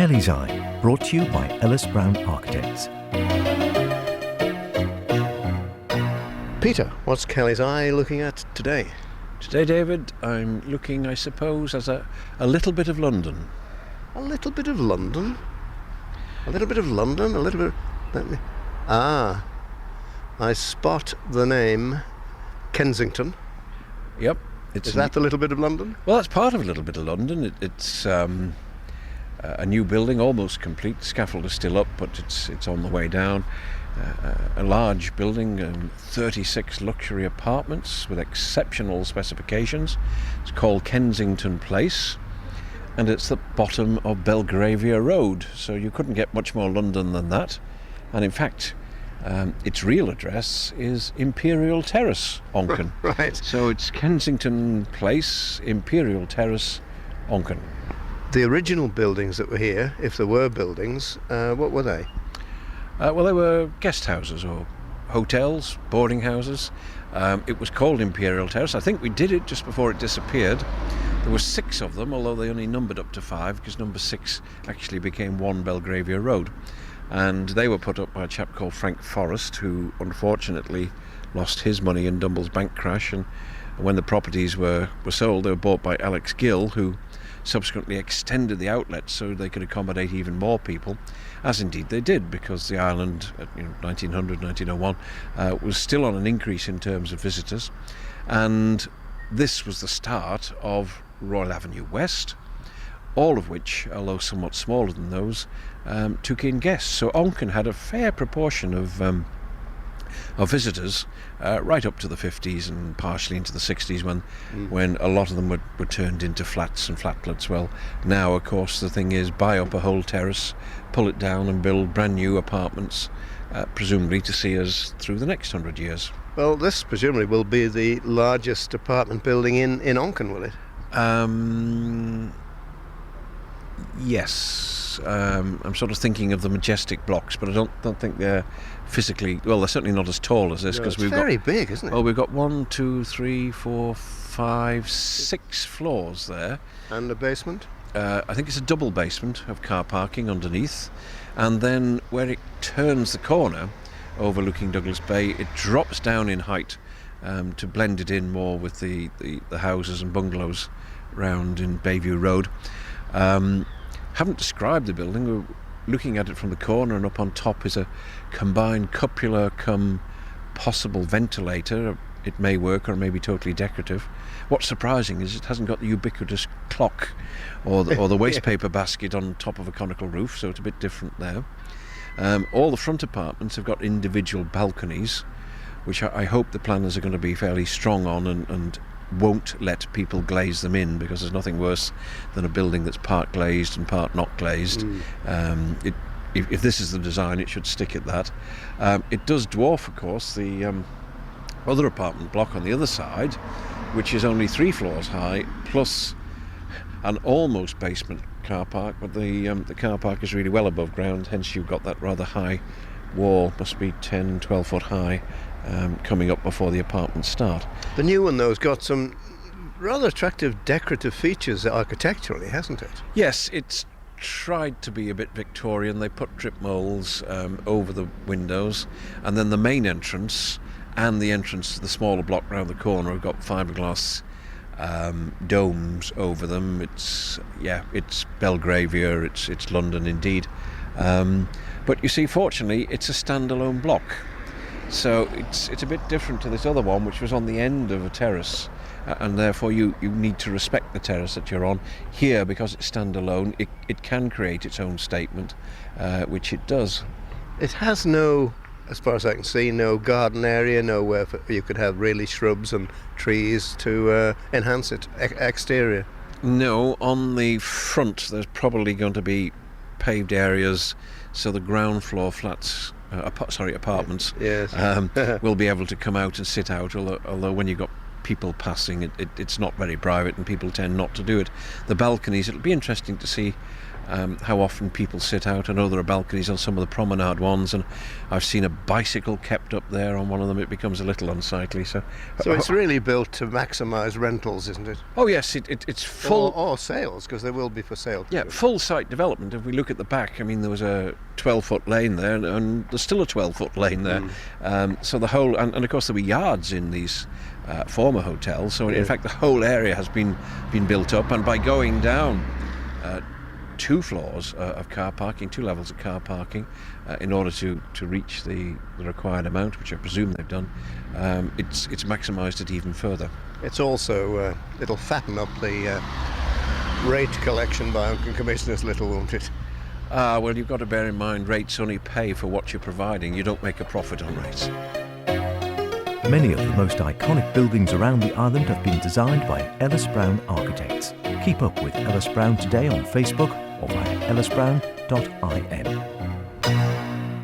Kelly's Eye, brought to you by Ellis Brown Architects. Peter, what's Kelly's Eye looking at today? Today, David, I'm looking, I suppose, as a little bit of London. A little bit of London? A little bit of London? A little bit... I spot the name Kensington. Yep. Is that a little bit of London? Well, that's part of a little bit of London. It's a new building, almost complete. The scaffold is still up, but it's on the way down. A large building, 36 luxury apartments with exceptional specifications. It's called Kensington Place, and it's the bottom of Belgravia Road, so you couldn't get much more London than that. And in fact, its real address is Imperial Terrace, Onken. Right. So it's Kensington Place, Imperial Terrace, Onken. The original buildings that were here, if there were buildings, what were they? Well, they were guest houses or hotels, boarding houses. It was called Imperial Terrace. I think we did it just before it disappeared. There were 6 of them, although they only numbered up to 5, because number 6 actually became 1 Belgravia Road. And they were put up by a chap called Frank Forrest, who unfortunately lost his money in Dumble's bank crash. And when the properties were sold, they were bought by Alex Gill, who subsequently extended the outlet so they could accommodate even more people, as indeed they did, because the island at 1900, 1901 was still on an increase in terms of visitors. And this was the start of Royal Avenue West, all of which, although somewhat smaller than those, took in guests. So Onken had a fair proportion of visitors right up to the 50s and partially into the 60s when a lot of them were turned into flats and flatlets. Well, now of course the thing is buy up a whole terrace, pull it down and build brand new apartments, presumably to see us through the next 100 years. Well, this presumably will be the largest apartment building in Onken, will it? Yes. I'm sort of thinking of the majestic blocks, but I don't think they're physically, well, they're certainly not as tall as this, because it's very big, isn't it? Well, we've got 1, 2, 3, 4, 5, 6 floors there. And a basement? I think it's a double basement of car parking underneath, and then where it turns the corner overlooking Douglas Bay, it drops down in height to blend it in more with the houses and bungalows round in Bayview Road. Haven't described the building. We're looking at it from the corner, and up on top is a combined cupola come possible ventilator. It may work or may be totally decorative. What's surprising is it hasn't got the ubiquitous clock or the waste paper basket on top of a conical roof, so it's a bit different there. All the front apartments have got individual balconies, which I hope the planners are going to be fairly strong on and won't let people glaze them in, because there's nothing worse than a building that's part glazed and part not glazed. If this is the design, it should stick at that. It does dwarf, of course, the other apartment block on the other side, which is only 3 floors high, plus an almost basement car park, but the car park is really well above ground, hence you've got that rather high wall, must be 10, 12 foot high, coming up before the apartments start. The new one, though, has got some rather attractive decorative features architecturally, hasn't it? Yes, it's tried to be a bit Victorian. They put drip moulds over the windows, and then the main entrance and the entrance to the smaller block round the corner have got fiberglass domes over them. It's Belgravia, it's London indeed. But you see, fortunately, it's a standalone block. So it's a bit different to this other one, which was on the end of a terrace, and therefore you need to respect the terrace that you're on. Here, because it's standalone, it can create its own statement, which it does. It has no, as far as I can see, no garden area, nowhere you could have really shrubs and trees to enhance it exterior. No, on the front there's probably going to be paved areas, so the ground floor flats, apartments, Yes. will be able to come out and sit out, although when you've got people passing, it's not very private, and people tend not to do it. The balconies, it'll be interesting to see how often people sit out. I know there are balconies on some of the promenade ones, and I've seen a bicycle kept up there on one of them. It becomes a little unsightly. So it's really built to maximise rentals, isn't it? Oh yes, it's full. Or sales, because they will be for sale. Yeah, full site development. If we look at the back, I mean, there was a 12-foot lane there, and there's still a 12-foot lane there. So the whole, and of course there were yards in these former hotels. So in fact, the whole area has been built up, and by going down 2 floors of car parking, 2 levels of car parking, in order to reach the required amount, which I presume they've done, it's maximised it even further. It's also, it'll fatten up the rate collection by Uncle Commissioners Little, won't it? Well, you've got to bear in mind, rates only pay for what you're providing. You don't make a profit on rates. Many of the most iconic buildings around the island have been designed by Ellis Brown Architects. Keep up with Ellis Brown today on Facebook or via ellisbrown.in.